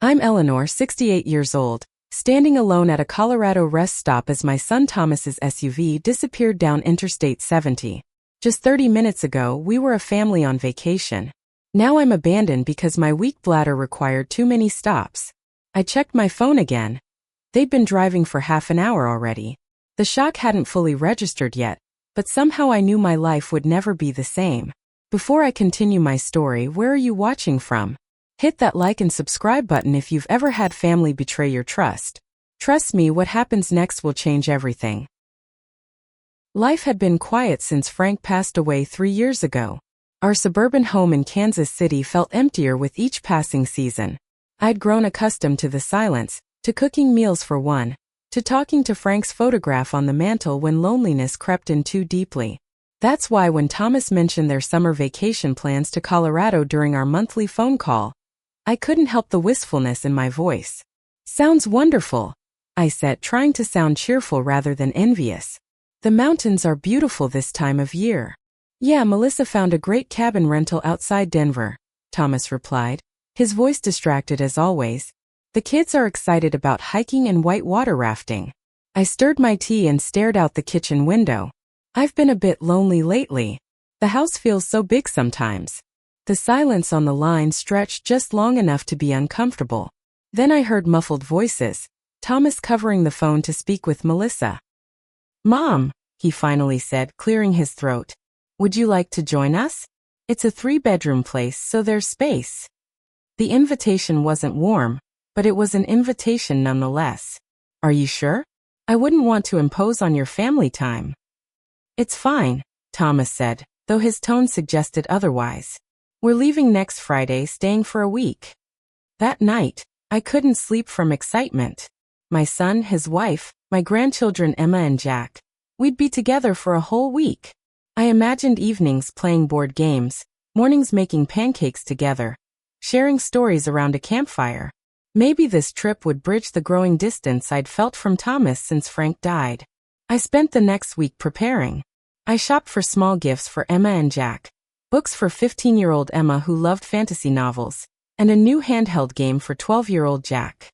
I'm Eleanor, 68 years old, standing alone at a Colorado rest stop as my son Thomas's SUV disappeared down Interstate 70. Just 30 minutes ago, we were a family on vacation. Now I'm abandoned because my weak bladder required too many stops. I checked my phone again. They'd been driving for half an hour already. The shock hadn't fully registered yet, but somehow I knew my life would never be the same. Before I continue my story, where are you watching from? Hit that like and subscribe button if you've ever had family betray your trust. Trust me, what happens next will change everything. Life had been quiet since Frank passed away 3 years ago. Our suburban home in Kansas City felt emptier with each passing season. I'd grown accustomed to the silence, to cooking meals for one, to talking to Frank's photograph on the mantel when loneliness crept in too deeply. That's why when Thomas mentioned their summer vacation plans to Colorado during our monthly phone call, I couldn't help the wistfulness in my voice. Sounds wonderful, I said, trying to sound cheerful rather than envious. The mountains are beautiful this time of year. Yeah, Melissa found a great cabin rental outside Denver, Thomas replied, his voice distracted as always. The kids are excited about hiking and whitewater rafting. I stirred my tea and stared out the kitchen window. I've been a bit lonely lately. The house feels so big sometimes. The silence on the line stretched just long enough to be uncomfortable. Then I heard muffled voices, Thomas covering the phone to speak with Melissa. Mom, he finally said, clearing his throat. Would you like to join us? It's a 3-bedroom place, so there's space. The invitation wasn't warm, but it was an invitation nonetheless. Are you sure? I wouldn't want to impose on your family time. It's fine, Thomas said, though his tone suggested otherwise. We're leaving next Friday, staying for a week. That night, I couldn't sleep from excitement. My son, his wife, my grandchildren Emma and Jack. We'd be together for a whole week. I imagined evenings playing board games, mornings making pancakes together, sharing stories around a campfire. Maybe this trip would bridge the growing distance I'd felt from Thomas since Frank died. I spent the next week preparing. I shopped for small gifts for Emma and Jack. Books for 15-year-old Emma who loved fantasy novels, and a new handheld game for 12-year-old Jack.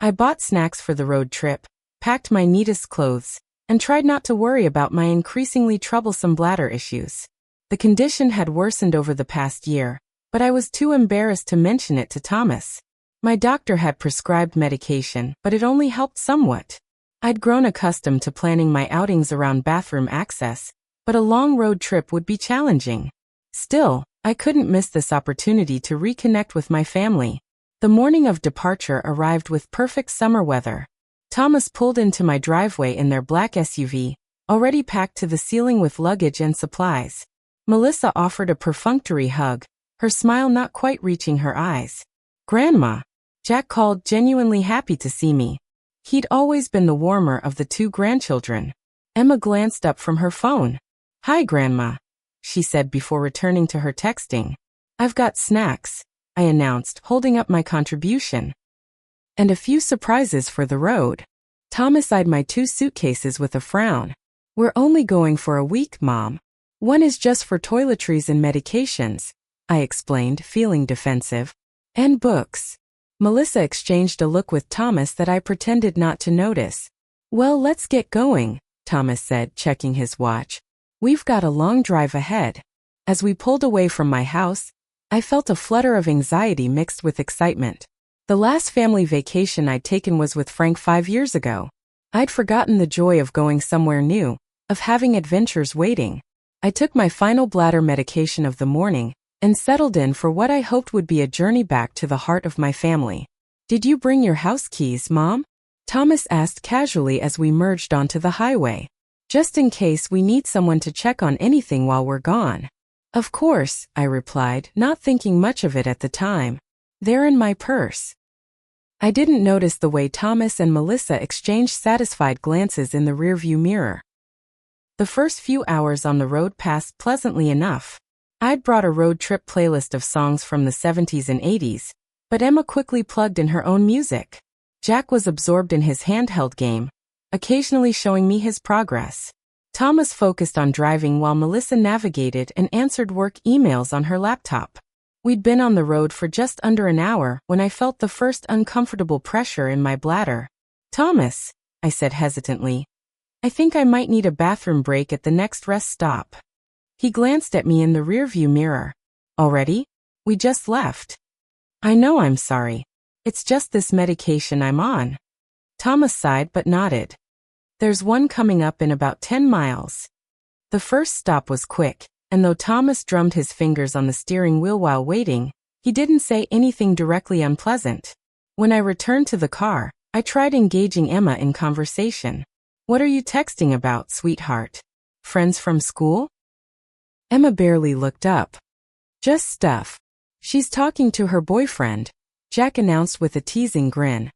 I bought snacks for the road trip, packed my neatest clothes, and tried not to worry about my increasingly troublesome bladder issues. The condition had worsened over the past year, but I was too embarrassed to mention it to Thomas. My doctor had prescribed medication, but it only helped somewhat. I'd grown accustomed to planning my outings around bathroom access, but a long road trip would be challenging. Still, I couldn't miss this opportunity to reconnect with my family. The morning of departure arrived with perfect summer weather. Thomas pulled into my driveway in their black SUV, already packed to the ceiling with luggage and supplies. Melissa offered a perfunctory hug, her smile not quite reaching her eyes. Grandma, Jack called, genuinely happy to see me. He'd always been the warmer of the 2 grandchildren. Emma glanced up from her phone. Hi, Grandma, she said before returning to her texting. I've got snacks, I announced, holding up my contribution. And a few surprises for the road. Thomas eyed my 2 suitcases with a frown. We're only going for a week, Mom. One is just for toiletries and medications, I explained, feeling defensive. And books. Melissa exchanged a look with Thomas that I pretended not to notice. Well, let's get going, Thomas said, checking his watch. We've got a long drive ahead. As we pulled away from my house, I felt a flutter of anxiety mixed with excitement. The last family vacation I'd taken was with Frank 5 years ago. I'd forgotten the joy of going somewhere new, of having adventures waiting. I took my final bladder medication of the morning and settled in for what I hoped would be a journey back to the heart of my family. Did you bring your house keys, Mom? Thomas asked casually as we merged onto the highway. Just in case we need someone to check on anything while we're gone. Of course, I replied, not thinking much of it at the time. They're in my purse. I didn't notice the way Thomas and Melissa exchanged satisfied glances in the rearview mirror. The first few hours on the road passed pleasantly enough. I'd brought a road trip playlist of songs from the 70s and 80s, but Emma quickly plugged in her own music. Jack was absorbed in his handheld game, occasionally showing me his progress. Thomas focused on driving while Melissa navigated and answered work emails on her laptop. We'd been on the road for just under an hour when I felt the first uncomfortable pressure in my bladder. "Thomas," I said hesitantly, "I think I might need a bathroom break at the next rest stop." He glanced at me in the rearview mirror. "Already? We just left." "I know, I'm sorry. It's just this medication I'm on." Thomas sighed but nodded. "There's one coming up in about 10 miles. The first stop was quick, and though Thomas drummed his fingers on the steering wheel while waiting, he didn't say anything directly unpleasant. When I returned to the car, I tried engaging Emma in conversation. "What are you texting about, sweetheart? Friends from school?" Emma barely looked up. "Just stuff. She's talking to her boyfriend," Jack announced with a teasing grin.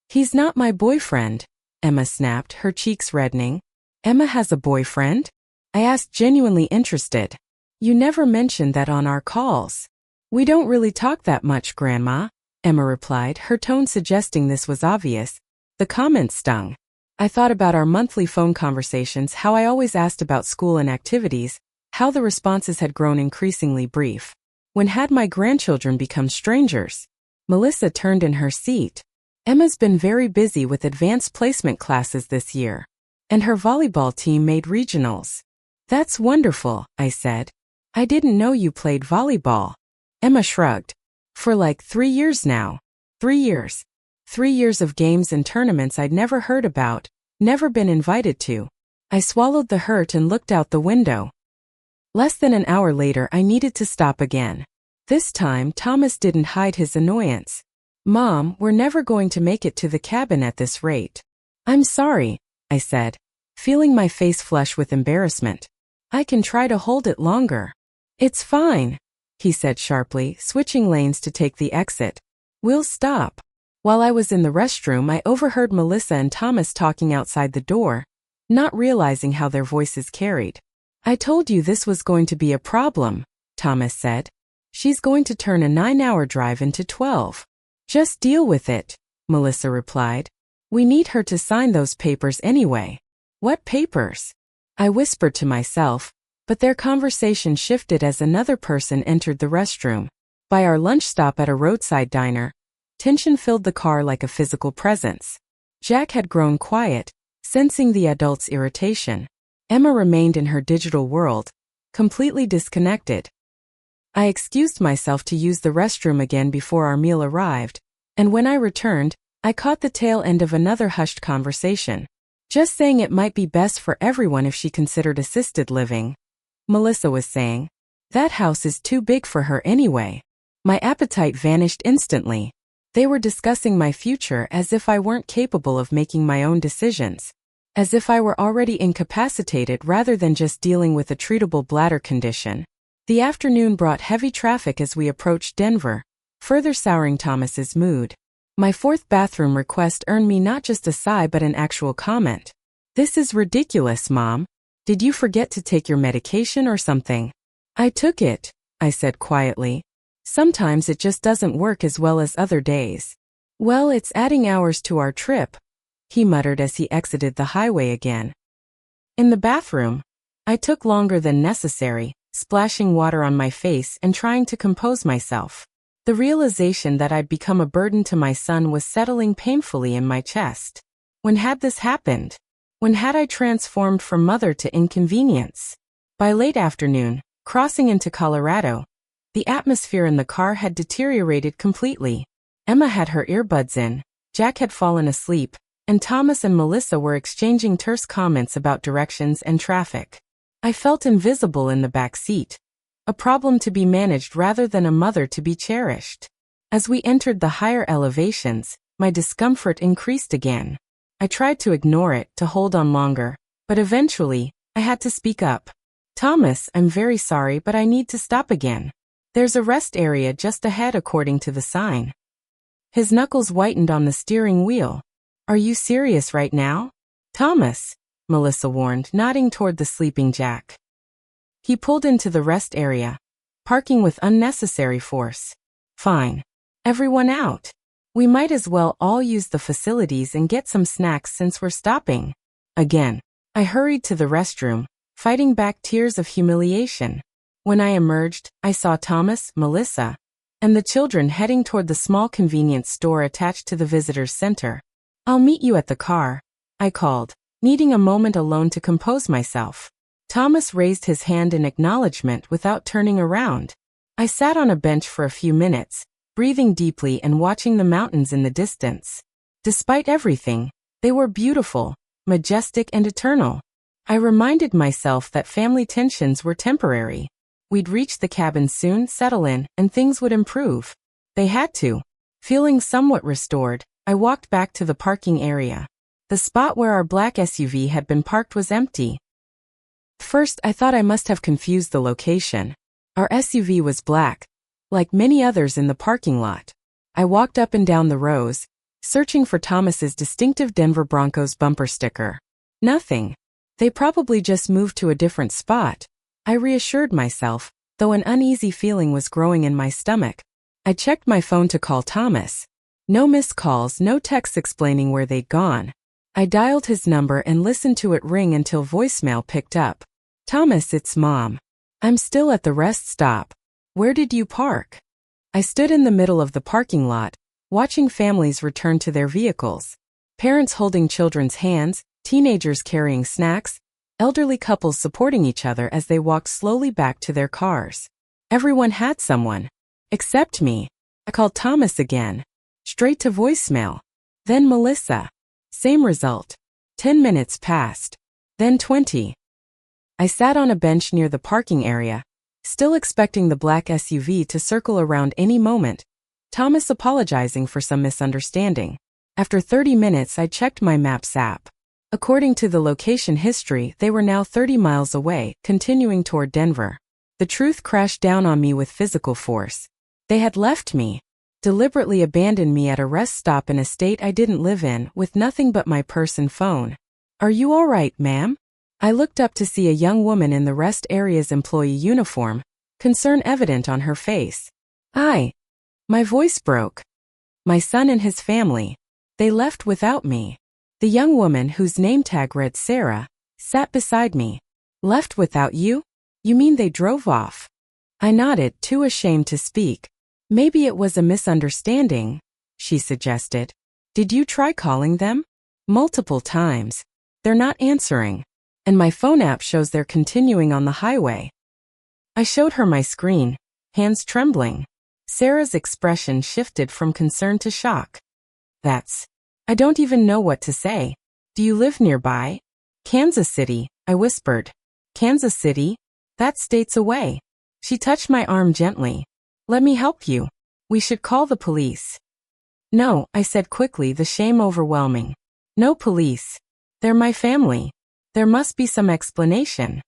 "He's not my boyfriend," Emma snapped, her cheeks reddening. "Emma has a boyfriend?" I asked, genuinely interested. "You never mentioned that on our calls." "We don't really talk that much, Grandma," Emma replied, her tone suggesting this was obvious. The comment stung. I thought about our monthly phone conversations, how I always asked about school and activities, how the responses had grown increasingly brief. When had my grandchildren become strangers? Melissa turned in her seat. "Emma's been very busy with advanced placement classes this year, and her volleyball team made regionals." "That's wonderful," I said. "I didn't know you played volleyball." Emma shrugged. "For like 3 years now." 3 years. 3 years of games and tournaments I'd never heard about, never been invited to. I swallowed the hurt and looked out the window. Less than an hour later, I needed to stop again. This time, Thomas didn't hide his annoyance. "Mom, we're never going to make it to the cabin at this rate." "I'm sorry," I said, feeling my face flush with embarrassment. "I can try to hold it longer." "It's fine," he said sharply, switching lanes to take the exit. "We'll stop." While I was in the restroom, I overheard Melissa and Thomas talking outside the door, not realizing how their voices carried. "I told you this was going to be a problem," Thomas said. "She's going to turn a 9-hour drive into 12. "Just deal with it," Melissa replied. "We need her to sign those papers anyway." "What papers?" I whispered to myself, but their conversation shifted as another person entered the restroom. By our lunch stop at a roadside diner, tension filled the car like a physical presence. Jack had grown quiet, sensing the adult's irritation. Emma remained in her digital world, completely disconnected. I excused myself to use the restroom again before our meal arrived, and when I returned, I caught the tail end of another hushed conversation. "Just saying it might be best for everyone if she considered assisted living," Melissa was saying. "That house is too big for her anyway." My appetite vanished instantly. They were discussing my future as if I weren't capable of making my own decisions. As if I were already incapacitated rather than just dealing with a treatable bladder condition. The afternoon brought heavy traffic as we approached Denver, further souring Thomas's mood. My fourth bathroom request earned me not just a sigh but an actual comment. "This is ridiculous, Mom. Did you forget to take your medication or something?" "I took it," I said quietly. "Sometimes it just doesn't work as well as other days." "Well, it's adding hours to our trip," he muttered as he exited the highway again. In the bathroom, I took longer than necessary, splashing water on my face and trying to compose myself. The realization that I'd become a burden to my son was settling painfully in my chest. When had this happened? When had I transformed from mother to inconvenience? By late afternoon, crossing into Colorado, the atmosphere in the car had deteriorated completely. Emma had her earbuds in, Jack had fallen asleep, and Thomas and Melissa were exchanging terse comments about directions and traffic. I felt invisible in the back seat, a problem to be managed rather than a mother to be cherished. As we entered the higher elevations, my discomfort increased again. I tried to ignore it, to hold on longer, but eventually, I had to speak up. "Thomas, I'm very sorry, but I need to stop again. There's a rest area just ahead according to the sign." His knuckles whitened on the steering wheel. "Are you serious right now?" "Thomas," Melissa warned, nodding toward the sleeping Jack. He pulled into the rest area, parking with unnecessary force. "Fine. Everyone out. We might as well all use the facilities and get some snacks since we're stopping." Again, I hurried to the restroom, fighting back tears of humiliation. When I emerged, I saw Thomas, Melissa, and the children heading toward the small convenience store attached to the visitor's center. "I'll meet you at the car," I called, needing a moment alone to compose myself. Thomas raised his hand in acknowledgement without turning around. I sat on a bench for a few minutes, breathing deeply and watching the mountains in the distance. Despite everything, they were beautiful, majestic and eternal. I reminded myself that family tensions were temporary. We'd reach the cabin soon, settle in, and things would improve. They had to. Feeling somewhat restored, I walked back to the parking area. The spot where our black SUV had been parked was empty. First, I thought I must have confused the location. Our SUV was black, like many others in the parking lot. I walked up and down the rows, searching for Thomas's distinctive Denver Broncos bumper sticker. Nothing. They probably just moved to a different spot, I reassured myself, though an uneasy feeling was growing in my stomach. I checked my phone to call Thomas. No missed calls, no texts explaining where they'd gone. I dialed his number and listened to it ring until voicemail picked up. "Thomas, it's Mom. I'm still at the rest stop. Where did you park?" I stood in the middle of the parking lot, watching families return to their vehicles. Parents holding children's hands, teenagers carrying snacks, elderly couples supporting each other as they walked slowly back to their cars. Everyone had someone. Except me. I called Thomas again. Straight to voicemail. Then Melissa. Same result. 10 minutes passed. Then 20. I sat on a bench near the parking area, still expecting the black SUV to circle around any moment, Thomas apologizing for some misunderstanding. After 30 minutes, I checked my Maps app. According to the location history, they were now 30 miles away, continuing toward Denver. The truth crashed down on me with physical force. They had left me, deliberately abandoned me at a rest stop in a state I didn't live in, with nothing but my purse and phone. "Are you all right, ma'am?" I looked up to see a young woman in the rest area's employee uniform, concern evident on her face. My voice broke. "My son and his family. They left without me." The young woman, whose name tag read Sarah, sat beside me. "Left without you? You mean they drove off?" I nodded, too ashamed to speak. "Maybe it was a misunderstanding," she suggested. "Did you try calling them?" "Multiple times. They're not answering. And my phone app shows they're continuing on the highway." I showed her my screen, hands trembling. Sarah's expression shifted from concern to shock. I don't even know what to say. "Do you live nearby?" "Kansas City," I whispered. "Kansas City? That's states away." She touched my arm gently. "Let me help you. We should call the police." "No," I said quickly, the shame overwhelming. "No police. They're my family. There must be some explanation."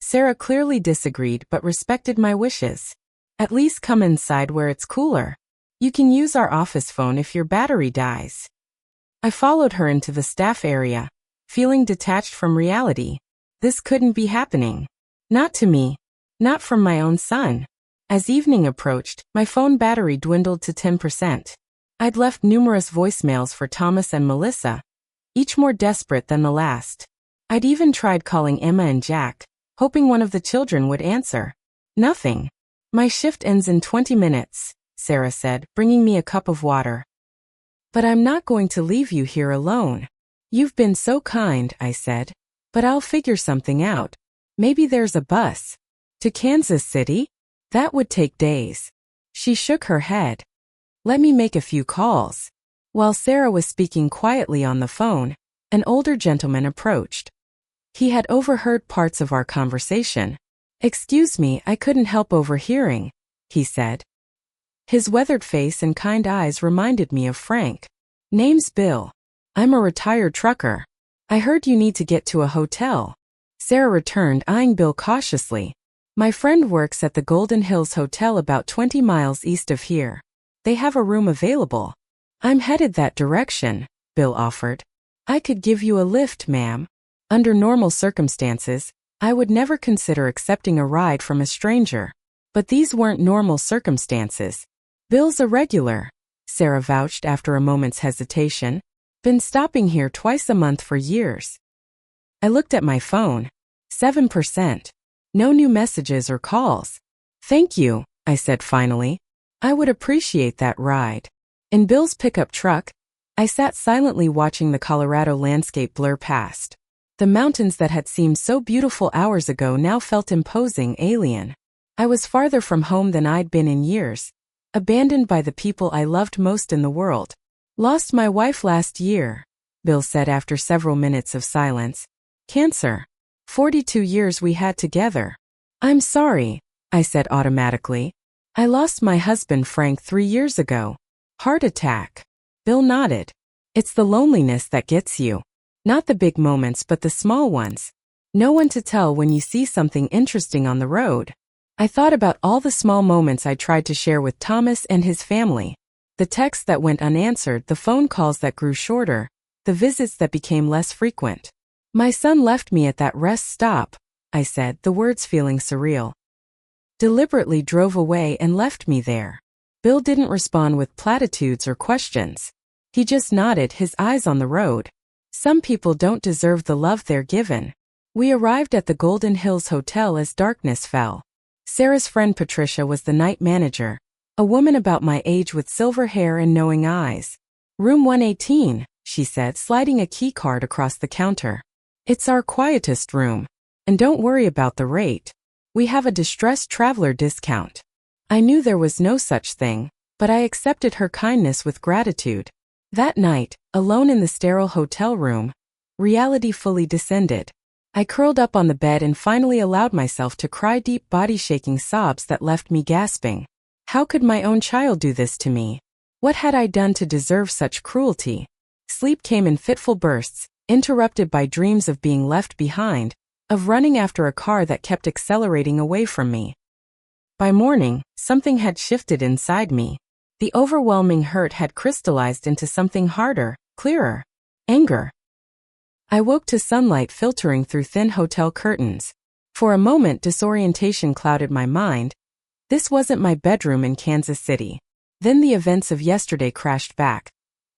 Sarah clearly disagreed but respected my wishes. "At least come inside where it's cooler. You can use our office phone if your battery dies." I followed her into the staff area, feeling detached from reality. This couldn't be happening. Not to me. Not from my own son. As evening approached, my phone battery dwindled to 10%. I'd left numerous voicemails for Thomas and Melissa, each more desperate than the last. I'd even tried calling Emma and Jack, hoping one of the children would answer. Nothing. "My shift ends in 20 minutes, Sarah said, bringing me a cup of water. "But I'm not going to leave you here alone." "You've been so kind," I said. "But I'll figure something out. Maybe there's a bus." "To Kansas City? That would take days." She shook her head. "Let me make a few calls." While Sarah was speaking quietly on the phone, an older gentleman approached. He had overheard parts of our conversation. "Excuse me, I couldn't help overhearing," he said. His weathered face and kind eyes reminded me of Frank. "Name's Bill. I'm a retired trucker. I heard you need to get to a hotel." Sarah returned, eyeing Bill cautiously. "My friend works at the Golden Hills Hotel about 20 miles east of here. They have a room available." "I'm headed that direction," Bill offered. "I could give you a lift, ma'am." Under normal circumstances, I would never consider accepting a ride from a stranger. But these weren't normal circumstances. "Bill's a regular," Sarah vouched after a moment's hesitation. "Been stopping here twice a month for years." I looked at my phone. 7%. No new messages or calls. Thank you, I said finally. I would appreciate that ride. In Bill's pickup truck, I sat silently watching the Colorado landscape blur past. The mountains that had seemed so beautiful hours ago now felt imposing, alien. I was farther from home than I'd been in years. Abandoned by the people I loved most in the world. Lost my wife last year, Bill said after several minutes of silence. Cancer. 42 years we had together. I'm sorry, I said automatically. I lost my husband Frank 3 years ago. Heart attack. Bill nodded. It's the loneliness that gets you. Not the big moments but the small ones. No one to tell when you see something interesting on the road. I thought about all the small moments I tried to share with Thomas and his family. The texts that went unanswered, the phone calls that grew shorter, the visits that became less frequent. My son left me at that rest stop, I said, the words feeling surreal. Deliberately drove away and left me there. Bill didn't respond with platitudes or questions. He just nodded, his eyes on the road. Some people don't deserve the love they're given. We arrived at the Golden Hills Hotel as darkness fell. Sarah's friend Patricia was the night manager, a woman about my age with silver hair and knowing eyes. Room 118, she said, sliding a key card across the counter. It's our quietest room. And don't worry about the rate. We have a distressed traveler discount. I knew there was no such thing, but I accepted her kindness with gratitude. That night, alone in the sterile hotel room, reality fully descended. I curled up on the bed and finally allowed myself to cry deep body-shaking sobs that left me gasping. How could my own child do this to me? What had I done to deserve such cruelty? Sleep came in fitful bursts, interrupted by dreams of being left behind, of running after a car that kept accelerating away from me. By morning, something had shifted inside me. The overwhelming hurt had crystallized into something harder, clearer. Anger. I woke to sunlight filtering through thin hotel curtains. For a moment, disorientation clouded my mind. This wasn't my bedroom in Kansas City. Then the events of yesterday crashed back,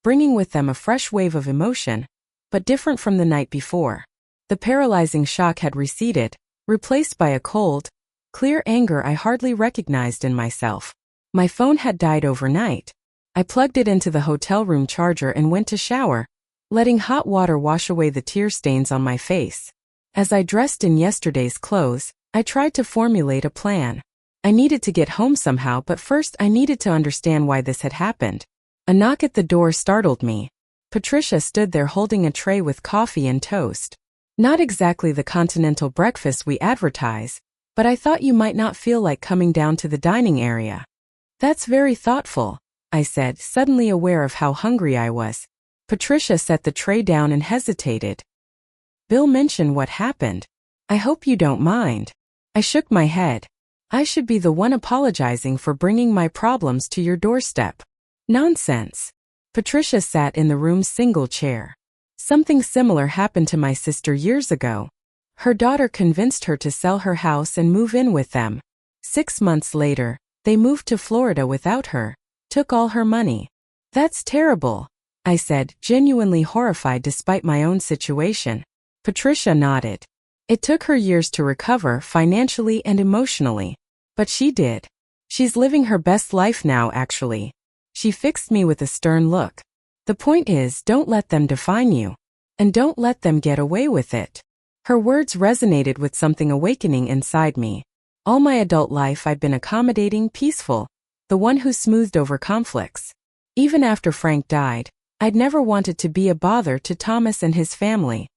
bringing with them a fresh wave of emotion, but different from the night before. The paralyzing shock had receded, replaced by a cold, clear anger I hardly recognized in myself. My phone had died overnight. I plugged it into the hotel room charger and went to shower, letting hot water wash away the tear stains on my face. As I dressed in yesterday's clothes, I tried to formulate a plan. I needed to get home somehow, but first I needed to understand why this had happened. A knock at the door startled me. Patricia stood there holding a tray with coffee and toast. Not exactly the continental breakfast we advertise, but I thought you might not feel like coming down to the dining area. That's very thoughtful, I said, suddenly aware of how hungry I was. Patricia set the tray down and hesitated. Bill mentioned what happened. I hope you don't mind. I shook my head. I should be the one apologizing for bringing my problems to your doorstep. Nonsense. Patricia sat in the room's single chair. Something similar happened to my sister years ago. Her daughter convinced her to sell her house and move in with them. 6 months later, they moved to Florida without her, took all her money. That's terrible, I said, genuinely horrified despite my own situation. Patricia nodded. It took her years to recover financially and emotionally, but she did. She's living her best life now, actually. She fixed me with a stern look. The point is, don't let them define you. And don't let them get away with it. Her words resonated with something awakening inside me. All my adult life I've been accommodating, peaceful, the one who smoothed over conflicts. Even after Frank died, I'd never wanted to be a bother to Thomas and his family.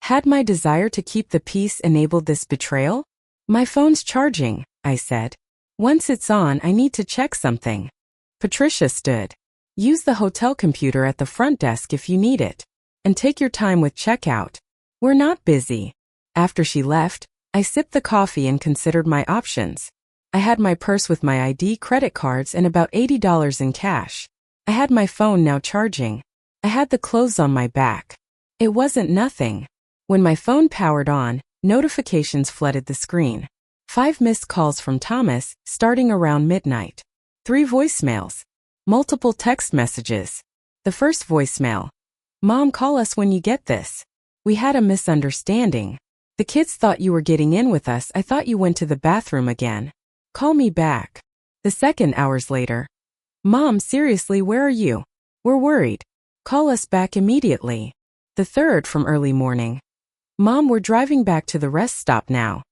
Had my desire to keep the peace enabled this betrayal? My phone's charging, I said. Once it's on, I need to check something. Patricia stood. Use the hotel computer at the front desk if you need it. And take your time with checkout. We're not busy. After she left, I sipped the coffee and considered my options. I had my purse with my ID, credit cards, and about $80 in cash. I had my phone now charging. I had the clothes on my back. It wasn't nothing. When my phone powered on, notifications flooded the screen. 5 missed calls from Thomas, starting around midnight. 3 voicemails. Multiple text messages. The first voicemail. Mom, call us when you get this. We had a misunderstanding. The kids thought you were getting in with us. I thought you went to the bathroom again. Call me back. The second, hours later. Mom, seriously, where are you? We're worried. Call us back immediately. The third, from early morning. Mom, we're driving back to the rest stop now.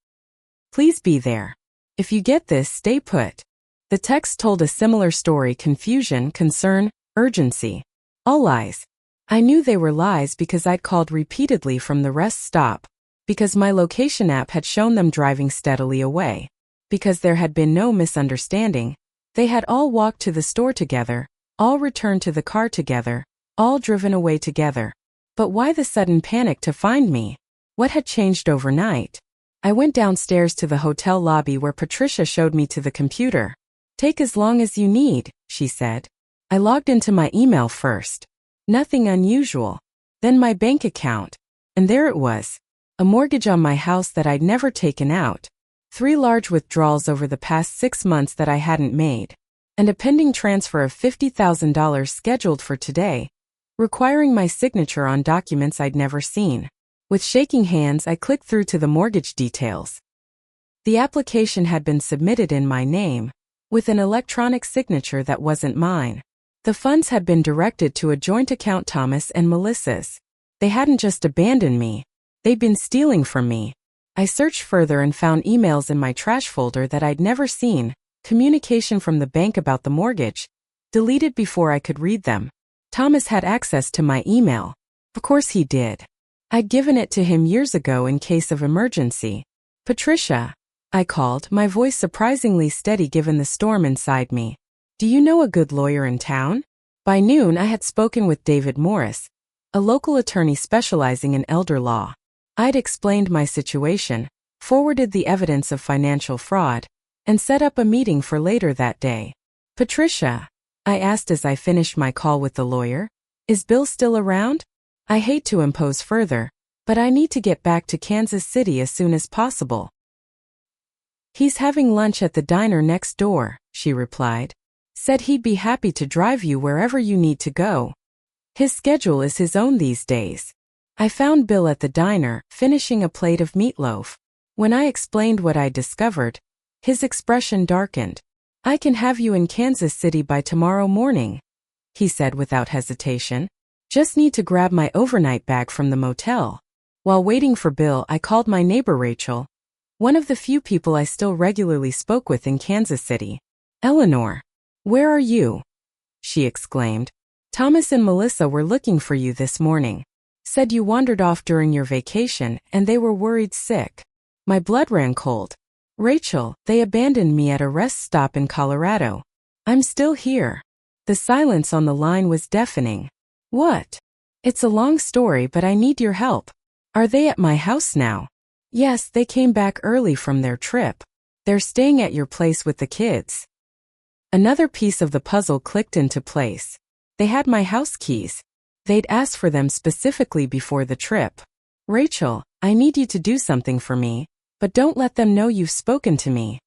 Please be there. If you get this, stay put. The text told a similar story: confusion, concern, urgency. All lies. I knew they were lies because I'd called repeatedly from the rest stop, because my location app had shown them driving steadily away, because there had been no misunderstanding. They had all walked to the store together, all returned to the car together, all driven away together. But why the sudden panic to find me? What had changed overnight? I went downstairs to the hotel lobby where Patricia showed me to the computer. Take as long as you need, she said. I logged into my email first. Nothing unusual. Then my bank account. And there it was. A mortgage on my house that I'd never taken out. 3 large withdrawals over the past 6 months that I hadn't made. And a pending transfer of $50,000 scheduled for today, requiring my signature on documents I'd never seen. With shaking hands, I clicked through to the mortgage details. The application had been submitted in my name, with an electronic signature that wasn't mine. The funds had been directed to a joint account, Thomas and Melissa's. They hadn't just abandoned me. They'd been stealing from me. I searched further and found emails in my trash folder that I'd never seen, communication from the bank about the mortgage, deleted before I could read them. Thomas had access to my email. Of course he did. I'd given it to him years ago in case of emergency. Patricia, I called, my voice surprisingly steady given the storm inside me. Do you know a good lawyer in town? By noon I had spoken with David Morris, a local attorney specializing in elder law. I'd explained my situation, forwarded the evidence of financial fraud, and set up a meeting for later that day. Patricia, I asked as I finished my call with the lawyer, is Bill still around? I hate to impose further, but I need to get back to Kansas City as soon as possible. He's having lunch at the diner next door, she replied. Said he'd be happy to drive you wherever you need to go. His schedule is his own these days. I found Bill at the diner, finishing a plate of meatloaf. When I explained what I'd discovered, his expression darkened. I can have you in Kansas City by tomorrow morning, he said without hesitation. Just need to grab my overnight bag from the motel. While waiting for Bill, I called my neighbor Rachel, one of the few people I still regularly spoke with in Kansas City. Eleanor, where are you? She exclaimed. Thomas and Melissa were looking for you this morning. Said you wandered off during your vacation and they were worried sick. My blood ran cold. Rachel, they abandoned me at a rest stop in Colorado. I'm still here. The silence on the line was deafening. What? It's a long story, but I need your help. Are they at my house now? Yes, they came back early from their trip. They're staying at your place with the kids. Another piece of the puzzle clicked into place. They had my house keys. They'd asked for them specifically before the trip. Rachel, I need you to do something for me, but don't let them know you've spoken to me.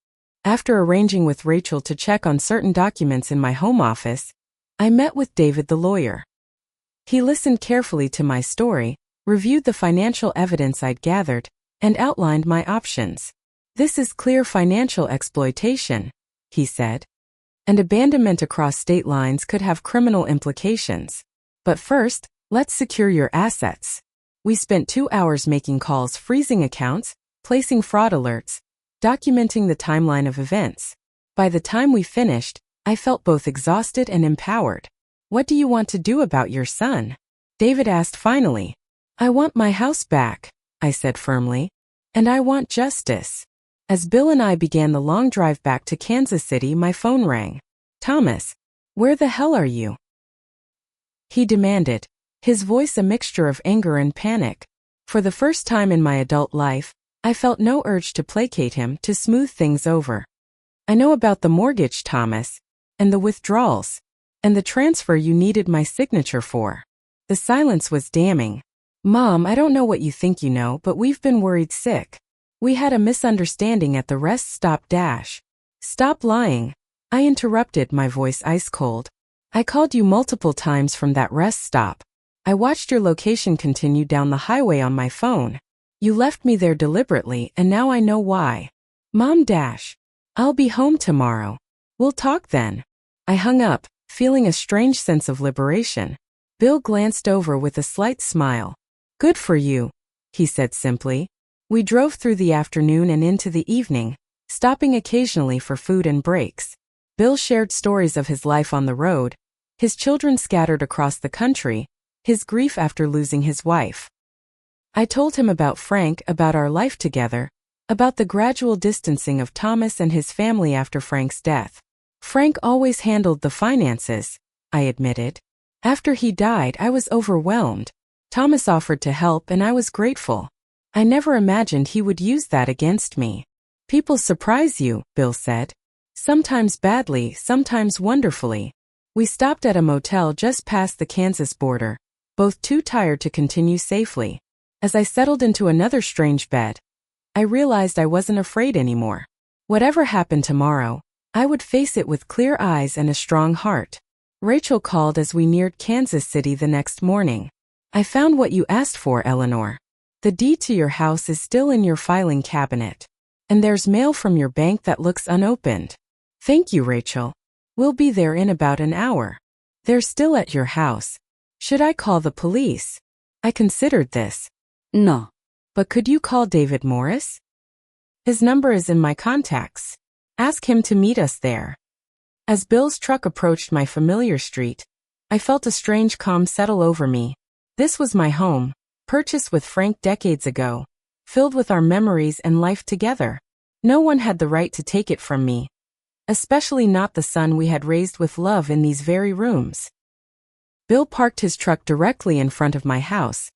After arranging with Rachel to check on certain documents in my home office, I met with David the lawyer. He listened carefully to my story, reviewed the financial evidence I'd gathered, and outlined my options. This is clear financial exploitation, he said. And abandonment across state lines could have criminal implications. But first, let's secure your assets. We spent 2 hours making calls, freezing accounts, placing fraud alerts, documenting the timeline of events. By the time we finished, I felt both exhausted and empowered. What do you want to do about your son? David asked finally. I want my house back, I said firmly. And I want justice. As Bill and I began the long drive back to Kansas City, my phone rang. Thomas, where the hell are you? He demanded, his voice a mixture of anger and panic. For the first time in my adult life, I felt no urge to placate him, to smooth things over. I know about the mortgage, Thomas, and the withdrawals, and the transfer you needed my signature for. The silence was damning. Mom, I don't know what you think you know, but we've been worried sick. We had a misunderstanding at the rest stop dash. Stop lying. I interrupted, my voice ice cold. I called you multiple times from that rest stop. I watched your location continue down the highway on my phone. You left me there deliberately and now I know why. Mom dash. I'll be home tomorrow. We'll talk then. I hung up, feeling a strange sense of liberation. Bill glanced over with a slight smile. Good for you, he said simply. We drove through the afternoon and into the evening, stopping occasionally for food and breaks. Bill shared stories of his life on the road, his children scattered across the country, his grief after losing his wife. I told him about Frank, about our life together, about the gradual distancing of Thomas and his family after Frank's death. Frank always handled the finances, I admitted. After he died, I was overwhelmed. Thomas offered to help and I was grateful. I never imagined he would use that against me. People surprise you, Bill said. Sometimes badly, sometimes wonderfully. We stopped at a motel just past the Kansas border, both too tired to continue safely. As I settled into another strange bed, I realized I wasn't afraid anymore. Whatever happened tomorrow, I would face it with clear eyes and a strong heart. Rachel called as we neared Kansas City the next morning. I found what you asked for, Eleanor. The deed to your house is still in your filing cabinet. And there's mail from your bank that looks unopened. Thank you, Rachel. We'll be there in about an hour. They're still at your house. Should I call the police? I considered this. No. But could you call David Morris? His number is in my contacts. Ask him to meet us there. As Bill's truck approached my familiar street, I felt a strange calm settle over me. This was my home, purchased with Frank decades ago, filled with our memories and life together. No one had the right to take it from me, especially not the son we had raised with love in these very rooms. Bill parked his truck directly in front of my house,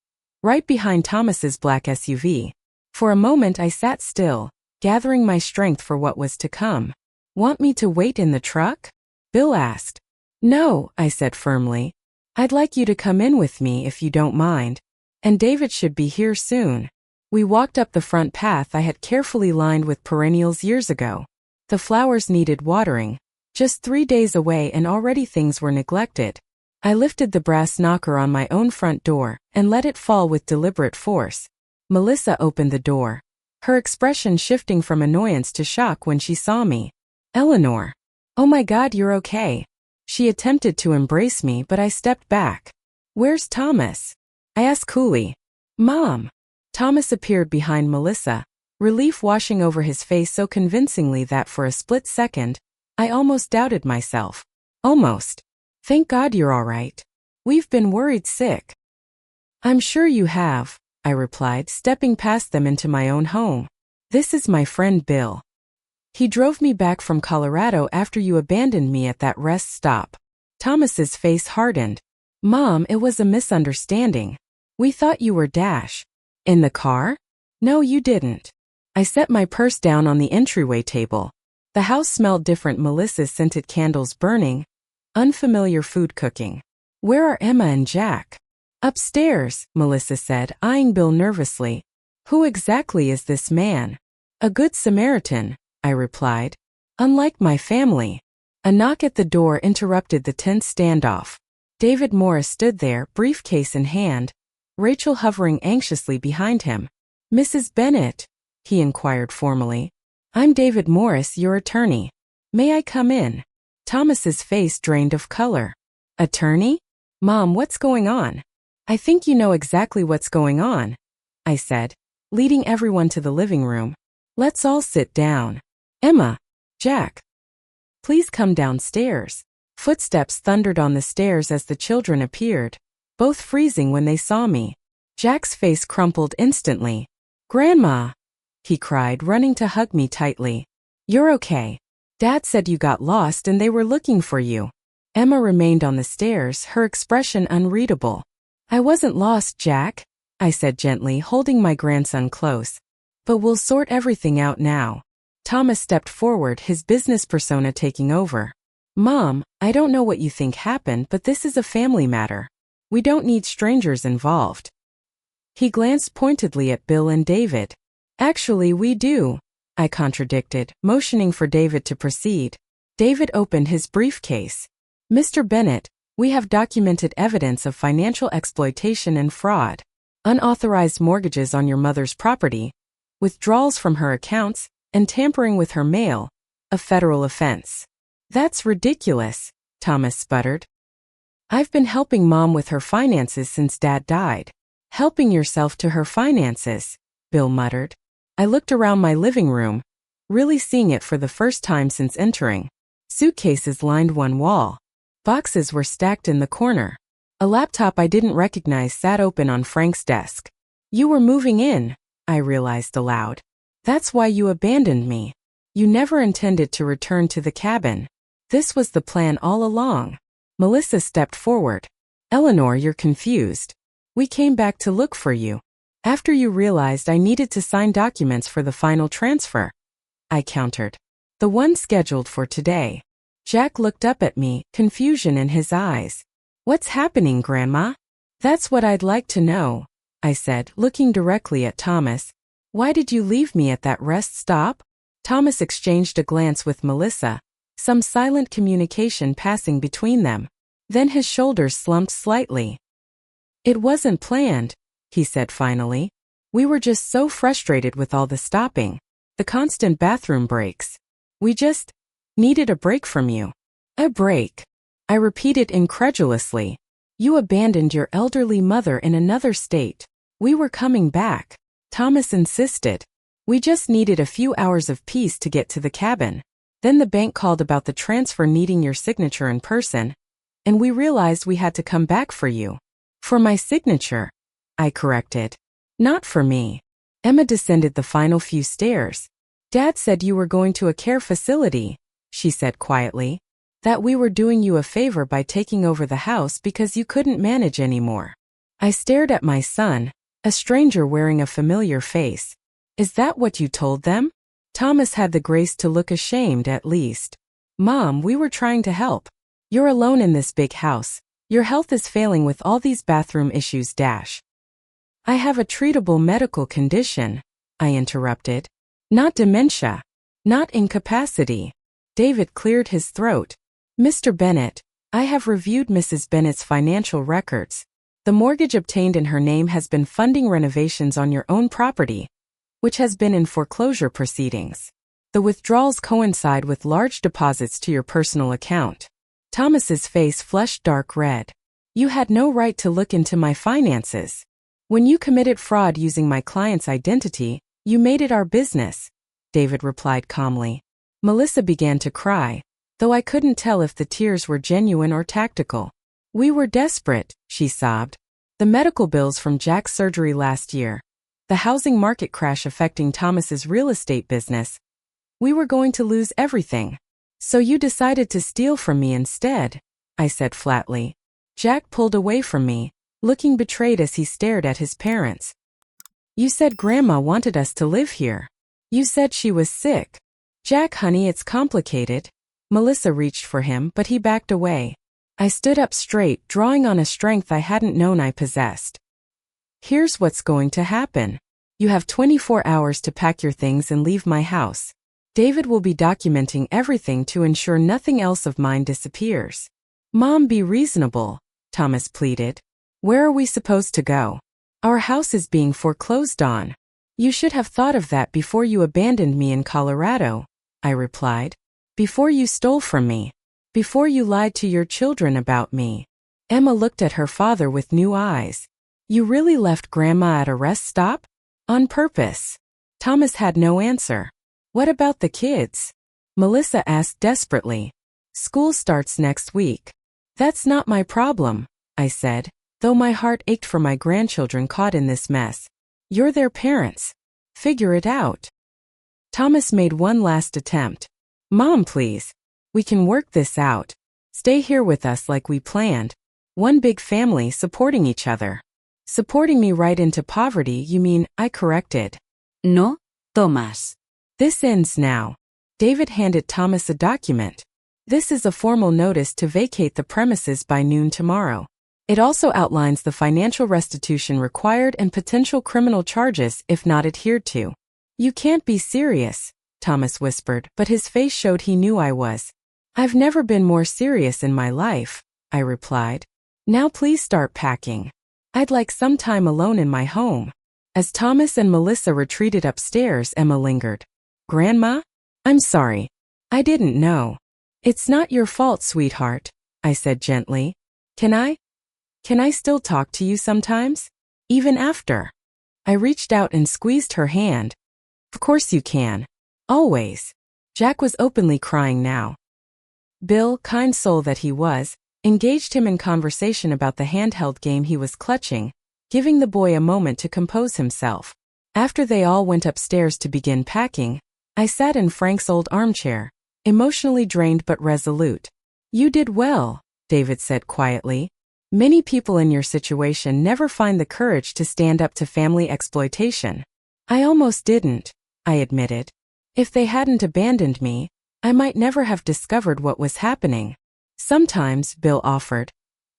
right behind Thomas's black SUV. For a moment I sat still, gathering my strength for what was to come. Want me to wait in the truck? Bill asked. No, I said firmly. I'd like you to come in with me if you don't mind. And David should be here soon. We walked up the front path I had carefully lined with perennials years ago. The flowers needed watering. Just 3 days away and already things were neglected. I lifted the brass knocker on my own front door and let it fall with deliberate force. Melissa opened the door, her expression shifting from annoyance to shock when she saw me. Eleanor. Oh my God, you're okay. She attempted to embrace me, but I stepped back. Where's Thomas? I asked coolly. Mom. Thomas appeared behind Melissa, relief washing over his face so convincingly that for a split second, I almost doubted myself. Almost. Thank God you're all right. We've been worried sick. I'm sure you have, I replied, stepping past them into my own home. This is my friend Bill. He drove me back from Colorado after you abandoned me at that rest stop. Thomas's face hardened. Mom, it was a misunderstanding. We thought you were Dash. In the car? No, you didn't. I set my purse down on the entryway table. The house smelled different. Melissa's scented candles burning. Unfamiliar food cooking. Where are Emma and Jack? Upstairs, Melissa said, eyeing Bill nervously. Who exactly is this man? A good Samaritan, I replied. Unlike my family. A knock at the door interrupted the tense standoff. David Morris stood there, briefcase in hand, Rachel hovering anxiously behind him. Mrs. Bennett, he inquired formally. I'm David Morris, your attorney. May I come in? Thomas's face drained of color. Attorney? Mom, what's going on? I think you know exactly what's going on, I said, leading everyone to the living room. Let's all sit down. Emma, Jack, please come downstairs. Footsteps thundered on the stairs as the children appeared, both freezing when they saw me. Jack's face crumpled instantly. Grandma, he cried, running to hug me tightly. You're okay. Dad said you got lost and they were looking for you. Emma remained on the stairs, her expression unreadable. I wasn't lost, Jack, I said gently, holding my grandson close. But we'll sort everything out now. Thomas stepped forward, his business persona taking over. Mom, I don't know what you think happened, but this is a family matter. We don't need strangers involved. He glanced pointedly at Bill and David. Actually, we do, I contradicted, motioning for David to proceed. David opened his briefcase. Mr. Bennett, we have documented evidence of financial exploitation and fraud. unauthorized mortgages on your mother's property, withdrawals from her accounts, and tampering with her mail, a federal offense. That's ridiculous, Thomas sputtered. I've been helping Mom with her finances since Dad died. Helping yourself to her finances, Bill muttered. I looked around my living room, really seeing it for the first time since entering. Suitcases lined one wall. Boxes were stacked in the corner. A laptop I didn't recognize sat open on Frank's desk. You were moving in, I realized aloud. That's why you abandoned me. You never intended to return to the cabin. This was the plan all along. Melissa stepped forward. Eleanor, you're confused. We came back to look for you. After you realized I needed to sign documents for the final transfer, I countered. The one scheduled for today. Jack looked up at me, confusion in his eyes. What's happening, Grandma? That's what I'd like to know, I said, looking directly at Thomas. Why did you leave me at that rest stop? Thomas exchanged a glance with Melissa, some silent communication passing between them. Then his shoulders slumped slightly. It wasn't planned, he said finally. We were just so frustrated with all the stopping, the constant bathroom breaks. We just needed a break from you. A break? I repeated incredulously. You abandoned your elderly mother in another state. We were coming back. Thomas insisted. We just needed a few hours of peace to get to the cabin. Then the bank called about the transfer needing your signature in person, and we realized we had to come back for you. For my signature, I corrected. Not for me. Emma descended the final few stairs. Dad said you were going to a care facility, she said quietly. That we were doing you a favor by taking over the house because you couldn't manage anymore. I stared at my son, a stranger wearing a familiar face. Is that what you told them? Thomas had the grace to look ashamed at least. Mom, we were trying to help. You're alone in this big house. Your health is failing with all these bathroom issues. I have a treatable medical condition, I interrupted. Not dementia. Not incapacity. David cleared his throat. Mr. Bennett, I have reviewed Mrs. Bennett's financial records. The mortgage obtained in her name has been funding renovations on your own property, which has been in foreclosure proceedings. The withdrawals coincide with large deposits to your personal account. Thomas's face flushed dark red. You had no right to look into my finances. When you committed fraud using my client's identity, you made it our business, David replied calmly. Melissa began to cry, though I couldn't tell if the tears were genuine or tactical. We were desperate, she sobbed. The medical bills from Jack's surgery last year, the housing market crash affecting Thomas's real estate business. We were going to lose everything. So you decided to steal from me instead, I said flatly. Jack pulled away from me, looking betrayed as he stared at his parents. You said Grandma wanted us to live here. You said she was sick. Jack, honey, it's complicated. Melissa reached for him, but he backed away. I stood up straight, drawing on a strength I hadn't known I possessed. Here's what's going to happen. You have 24 hours to pack your things and leave my house. David will be documenting everything to ensure nothing else of mine disappears. Mom, be reasonable, Thomas pleaded. Where are we supposed to go? Our house is being foreclosed on. You should have thought of that before you abandoned me in Colorado, I replied. Before you stole from me. Before you lied to your children about me. Emma looked at her father with new eyes. You really left Grandma at a rest stop? On purpose. Thomas had no answer. What about the kids? Melissa asked desperately. School starts next week. That's not my problem, I said, though my heart ached for my grandchildren caught in this mess. You're their parents. Figure it out. Thomas made one last attempt. Mom, please. We can work this out. Stay here with us like we planned. One big family supporting each other. Supporting me right into poverty, you mean, I corrected. No, Thomas. This ends now. David handed Thomas a document. This is a formal notice to vacate the premises by noon tomorrow. It also outlines the financial restitution required and potential criminal charges if not adhered to. You can't be serious, Thomas whispered, but his face showed he knew I was. I've never been more serious in my life, I replied. Now please start packing. I'd like some time alone in my home. As Thomas and Melissa retreated upstairs, Emma lingered. Grandma? I'm sorry. I didn't know. It's not your fault, sweetheart, I said gently. Can I still talk to you sometimes? Even after? I reached out and squeezed her hand. Of course you can. Always. Jack was openly crying now. Bill, kind soul that he was, engaged him in conversation about the handheld game he was clutching, giving the boy a moment to compose himself. After they all went upstairs to begin packing, I sat in Frank's old armchair, emotionally drained but resolute. You did well, David said quietly. Many people in your situation never find the courage to stand up to family exploitation. I almost didn't, I admitted. If they hadn't abandoned me, I might never have discovered what was happening. Sometimes, Bill offered,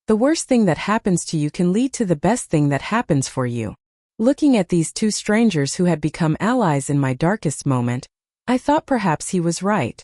the worst thing that happens to you can lead to the best thing that happens for you. Looking at these two strangers who had become allies in my darkest moment, I thought perhaps he was right.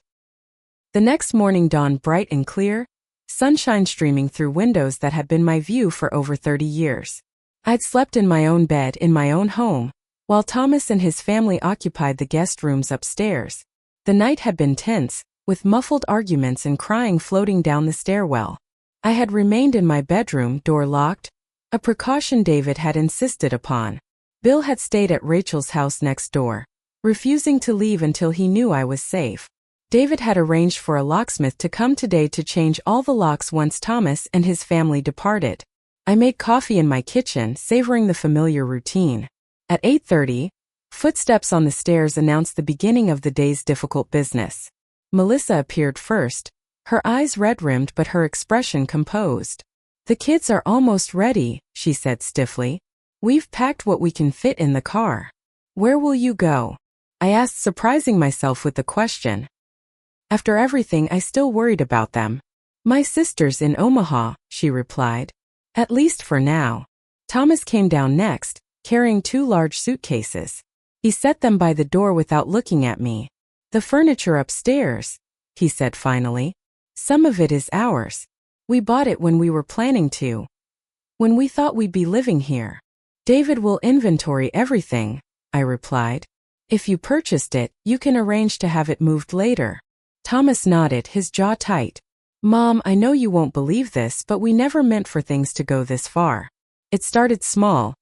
The next morning dawned bright and clear, sunshine streaming through windows that had been my view for over 30 years. I'd slept in my own bed in my own home, while Thomas and his family occupied the guest rooms upstairs. The night had been tense, with muffled arguments and crying floating down the stairwell. I had remained in my bedroom, door locked, a precaution David had insisted upon. Bill had stayed at Rachel's house next door, refusing to leave until he knew I was safe. David had arranged for a locksmith to come today to change all the locks once Thomas and his family departed. I made coffee in my kitchen, savoring the familiar routine. At 8:30, footsteps on the stairs announced the beginning of the day's difficult business. Melissa appeared first, her eyes red-rimmed but her expression composed. The kids are almost ready, she said stiffly. We've packed what we can fit in the car. Where will you go? I asked, surprising myself with the question. After everything, I still worried about them. My sister's in Omaha, she replied. At least for now. Thomas came down next, carrying 2 large suitcases. He set them by the door without looking at me. The furniture upstairs, he said finally. Some of it is ours. We bought it when we were planning to. When we thought we'd be living here. David will inventory everything, I replied. If you purchased it, you can arrange to have it moved later. Thomas nodded, his jaw tight. Mom, I know you won't believe this, but we never meant for things to go this far. It started small,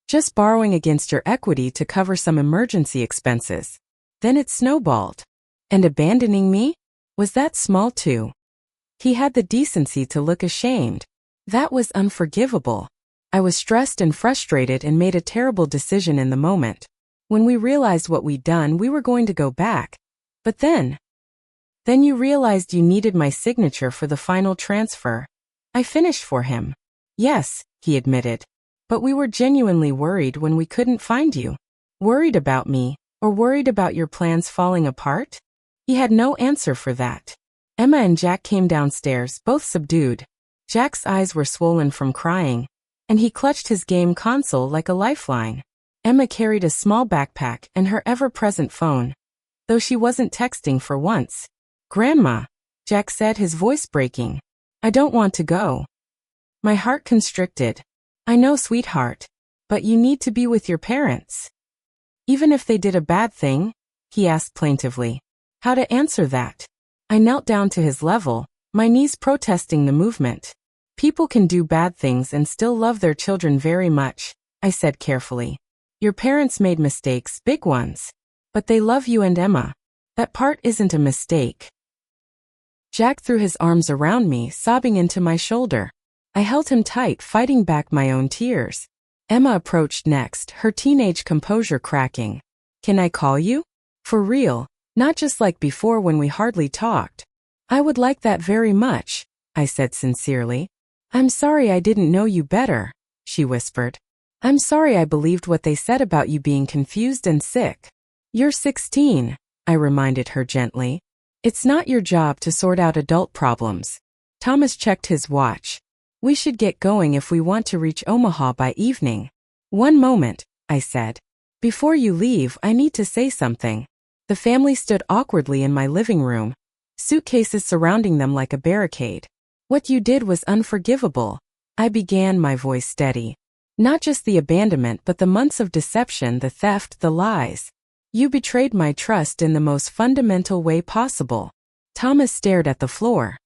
just borrowing against your equity to cover some emergency expenses. Then it snowballed. And abandoning me? Was that small too? He had the decency to look ashamed. That was unforgivable. I was stressed and frustrated and made a terrible decision in the moment. When we realized what we'd done, we were going to go back. But then you realized you needed my signature for the final transfer. I finished for him. Yes, he admitted. But we were genuinely worried when we couldn't find you. Worried about me, or worried about your plans falling apart? He had no answer for that. Emma and Jack came downstairs, both subdued. Jack's eyes were swollen from crying, and he clutched his game console like a lifeline. Emma carried a small backpack and her ever-present phone, though she wasn't texting for once. Grandma, Jack said, his voice breaking. I don't want to go. My heart constricted. I know, sweetheart, but you need to be with your parents. Even if they did a bad thing? He asked plaintively. How to answer that? I knelt down to his level, my knees protesting the movement. People can do bad things and still love their children very much, I said carefully. Your parents made mistakes, big ones. But they love you and Emma. That part isn't a mistake. Jack threw his arms around me, sobbing into my shoulder. I held him tight, fighting back my own tears. Emma approached next, her teenage composure cracking. Can I call you? For real, not just like before when we hardly talked. I would like that very much, I said sincerely. I'm sorry I didn't know you better, she whispered. I'm sorry I believed what they said about you being confused and sick. You're 16, I reminded her gently. It's not your job to sort out adult problems. Thomas checked his watch. We should get going if we want to reach Omaha by evening. One moment, I said. Before you leave, I need to say something. The family stood awkwardly in my living room, suitcases surrounding them like a barricade. What you did was unforgivable. I began, my voice steady. Not just the abandonment but the months of deception, the theft, the lies. You betrayed my trust in the most fundamental way possible. Thomas stared at the floor.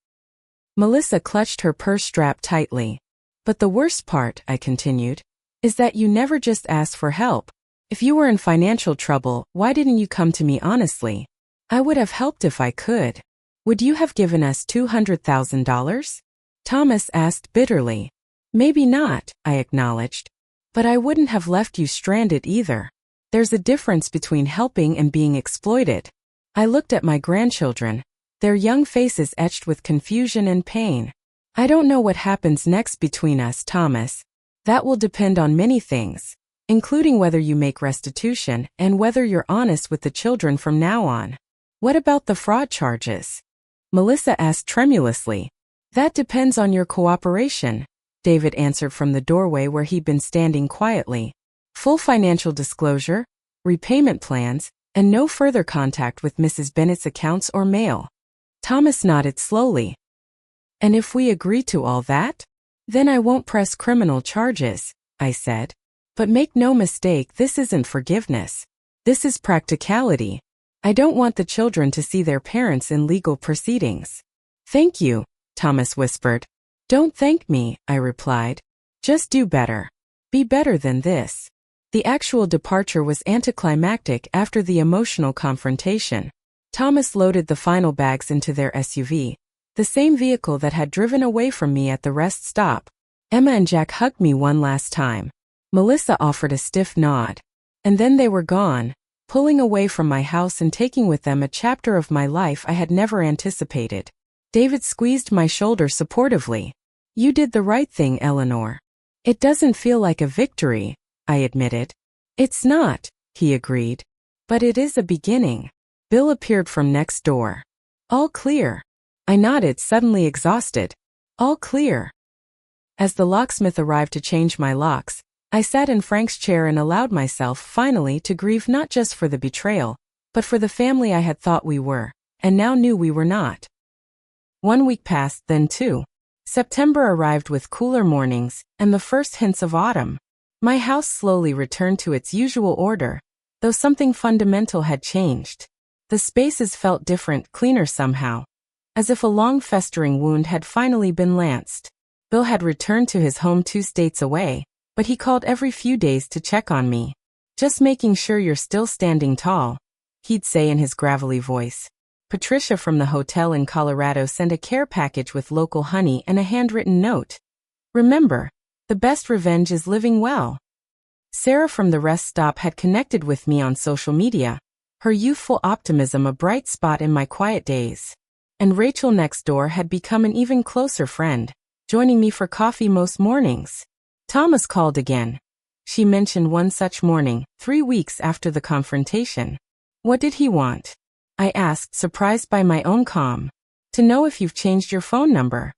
Melissa clutched her purse strap tightly. But the worst part, I continued, is that you never just asked for help. If you were in financial trouble, why didn't you come to me honestly? I would have helped if I could. Would you have given us $200,000? Thomas asked bitterly. Maybe not, I acknowledged. But I wouldn't have left you stranded either. There's a difference between helping and being exploited. I looked at my grandchildren, their young faces etched with confusion and pain. I don't know what happens next between us, Thomas. That will depend on many things, including whether you make restitution and whether you're honest with the children from now on. What about the fraud charges? Melissa asked tremulously. That depends on your cooperation, David answered from the doorway where he'd been standing quietly. Full financial disclosure, repayment plans, and no further contact with Mrs. Bennett's accounts or mail. Thomas nodded slowly. And if we agree to all that? Then I won't press criminal charges, I said. But make no mistake, this isn't forgiveness. This is practicality. I don't want the children to see their parents in legal proceedings. Thank you, Thomas whispered. Don't thank me, I replied. Just do better. Be better than this. The actual departure was anticlimactic after the emotional confrontation. Thomas loaded the final bags into their SUV, the same vehicle that had driven away from me at the rest stop. Emma and Jack hugged me one last time. Melissa offered a stiff nod. And then they were gone, pulling away from my house and taking with them a chapter of my life I had never anticipated. David squeezed my shoulder supportively. You did the right thing, Eleanor. It doesn't feel like a victory, I admitted. It's not, he agreed. But it is a beginning. Bill appeared from next door. All clear. I nodded, suddenly exhausted. All clear. As the locksmith arrived to change my locks, I sat in Frank's chair and allowed myself, finally, to grieve not just for the betrayal, but for the family I had thought we were, and now knew we were not. 1 week passed, then 2. September arrived with cooler mornings and the first hints of autumn. My house slowly returned to its usual order, though something fundamental had changed. The spaces felt different, cleaner somehow, as if a long festering wound had finally been lanced. Bill had returned to his home 2 states away, but he called every few days to check on me. Just making sure you're still standing tall, he'd say in his gravelly voice. Patricia from the hotel in Colorado sent a care package with local honey and a handwritten note. Remember, the best revenge is living well. Sarah from the rest stop had connected with me on social media, her youthful optimism a bright spot in my quiet days. And Rachel next door had become an even closer friend, joining me for coffee most mornings. Thomas called again. She mentioned one such morning, 3 weeks after the confrontation. What did he want? I asked, surprised by my own calm. To know if you've changed your phone number.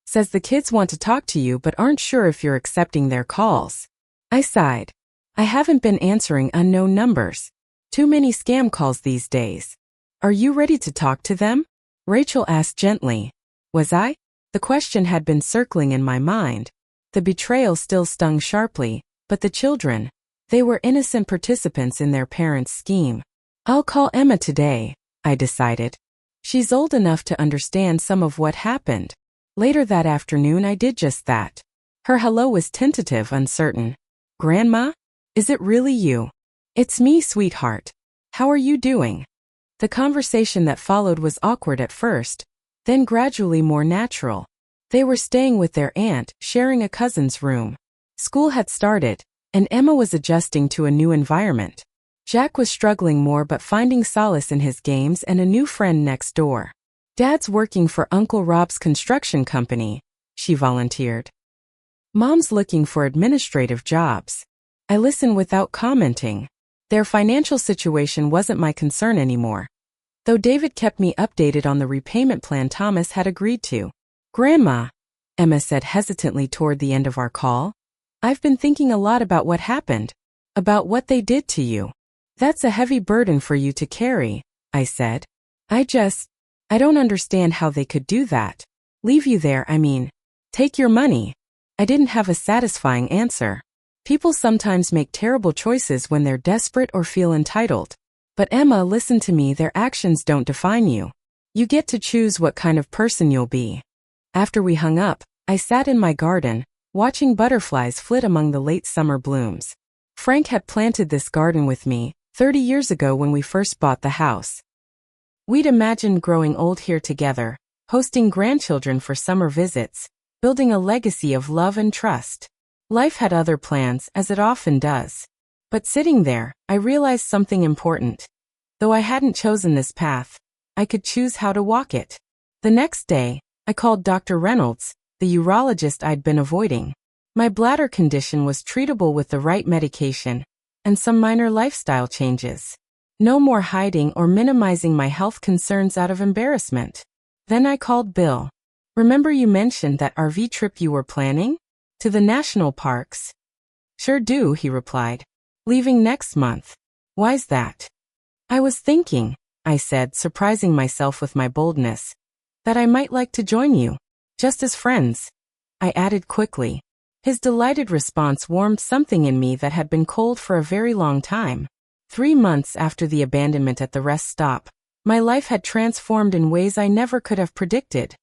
Says the kids want to talk to you but aren't sure if you're accepting their calls. I sighed. I haven't been answering unknown numbers. Too many scam calls these days. Are you ready to talk to them? Rachel asked gently. Was I? The question had been circling in my mind. The betrayal still stung sharply, but the children, they were innocent participants in their parents' scheme. I'll call Emma today, I decided. She's old enough to understand some of what happened. Later that afternoon I did just that. Her hello was tentative, uncertain. Grandma? Is it really you? It's me, sweetheart. How are you doing? The conversation that followed was awkward at first, then gradually more natural. They were staying with their aunt, sharing a cousin's room. School had started, and Emma was adjusting to a new environment. Jack was struggling more but finding solace in his games and a new friend next door. Dad's working for Uncle Rob's construction company, she volunteered. Mom's looking for administrative jobs. I listened without commenting. Their financial situation wasn't my concern anymore, though David kept me updated on the repayment plan Thomas had agreed to. Grandma, Emma said hesitantly toward the end of our call, I've been thinking a lot about what happened, about what they did to you. That's a heavy burden for you to carry, I said. I don't understand how they could do that. Leave you there, I mean. Take your money. I didn't have a satisfying answer. People sometimes make terrible choices when they're desperate or feel entitled. But Emma, listen to me, their actions don't define you. You get to choose what kind of person you'll be. After we hung up, I sat in my garden, watching butterflies flit among the late summer blooms. Frank had planted this garden with me 30 years ago when we first bought the house. We'd imagined growing old here together, hosting grandchildren for summer visits, building a legacy of love and trust. Life had other plans, as it often does. But sitting there, I realized something important. Though I hadn't chosen this path, I could choose how to walk it. The next day, I called Dr. Reynolds, the urologist I'd been avoiding. My bladder condition was treatable with the right medication and some minor lifestyle changes. No more hiding or minimizing my health concerns out of embarrassment. Then I called Bill. Remember you mentioned that RV trip you were planning? To the national parks? Sure do, he replied. Leaving next month. Why's that? I was thinking, I said, surprising myself with my boldness, that I might like to join you. Just as friends. I added quickly. His delighted response warmed something in me that had been cold for a very long time. 3 months after the abandonment at the rest stop, my life had transformed in ways I never could have predicted.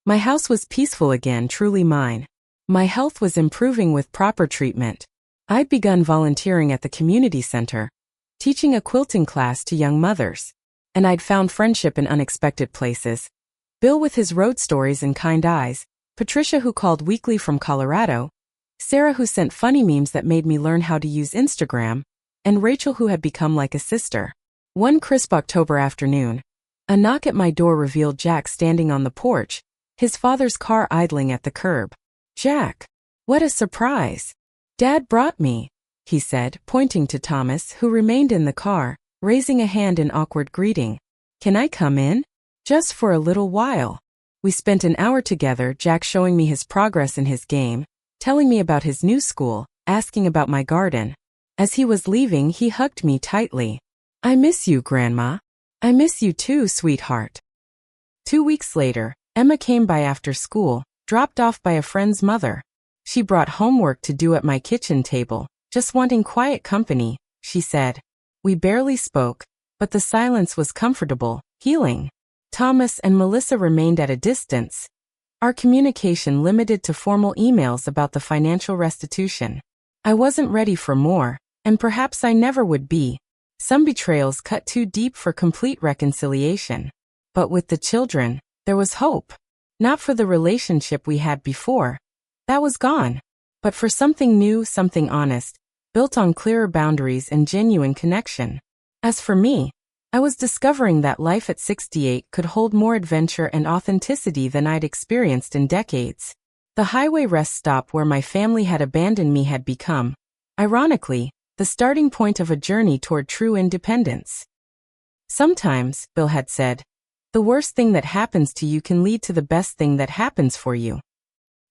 My house was peaceful again, truly mine. My health was improving with proper treatment. I'd begun volunteering at the community center, teaching a quilting class to young mothers. And I'd found friendship in unexpected places. Bill with his road stories and kind eyes, Patricia who called weekly from Colorado, Sarah who sent funny memes that made me learn how to use Instagram, and Rachel who had become like a sister. One crisp October afternoon, a knock at my door revealed Jack standing on the porch, his father's car idling at the curb. Jack, what a surprise. Dad brought me, he said, pointing to Thomas, who remained in the car, raising a hand in awkward greeting. Can I come in? Just for a little while. We spent an hour together, Jack showing me his progress in his game, telling me about his new school, asking about my garden. As he was leaving, he hugged me tightly. I miss you, Grandma. I miss you too, sweetheart. 2 weeks later, Emma came by after school, dropped off by a friend's mother. She brought homework to do at my kitchen table, just wanting quiet company, she said. We barely spoke, but the silence was comfortable, healing. Thomas and Melissa remained at a distance, our communication limited to formal emails about the financial restitution. I wasn't ready for more, and perhaps I never would be. Some betrayals cut too deep for complete reconciliation. But with the children, there was hope. Not for the relationship we had before. That was gone. But for something new, something honest, built on clearer boundaries and genuine connection. As for me, I was discovering that life at 68 could hold more adventure and authenticity than I'd experienced in decades. The highway rest stop where my family had abandoned me had become, ironically, the starting point of a journey toward true independence. Sometimes, Bill had said, the worst thing that happens to you can lead to the best thing that happens for you.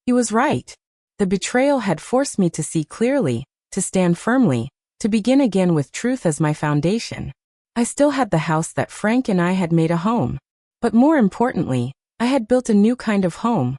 He was right. The betrayal had forced me to see clearly, to stand firmly, to begin again with truth as my foundation. I still had the house that Frank and I had made a home. But more importantly, I had built a new kind of home.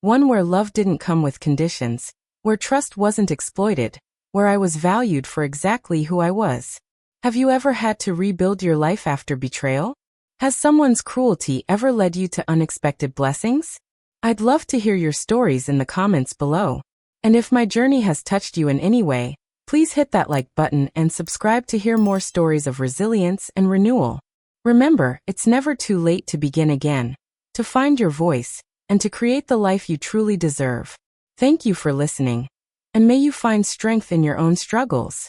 One where love didn't come with conditions, where trust wasn't exploited, where I was valued for exactly who I was. Have you ever had to rebuild your life after betrayal? Has someone's cruelty ever led you to unexpected blessings? I'd love to hear your stories in the comments below. And if my journey has touched you in any way, please hit that like button and subscribe to hear more stories of resilience and renewal. Remember, it's never too late to begin again, to find your voice, and to create the life you truly deserve. Thank you for listening, and may you find strength in your own struggles.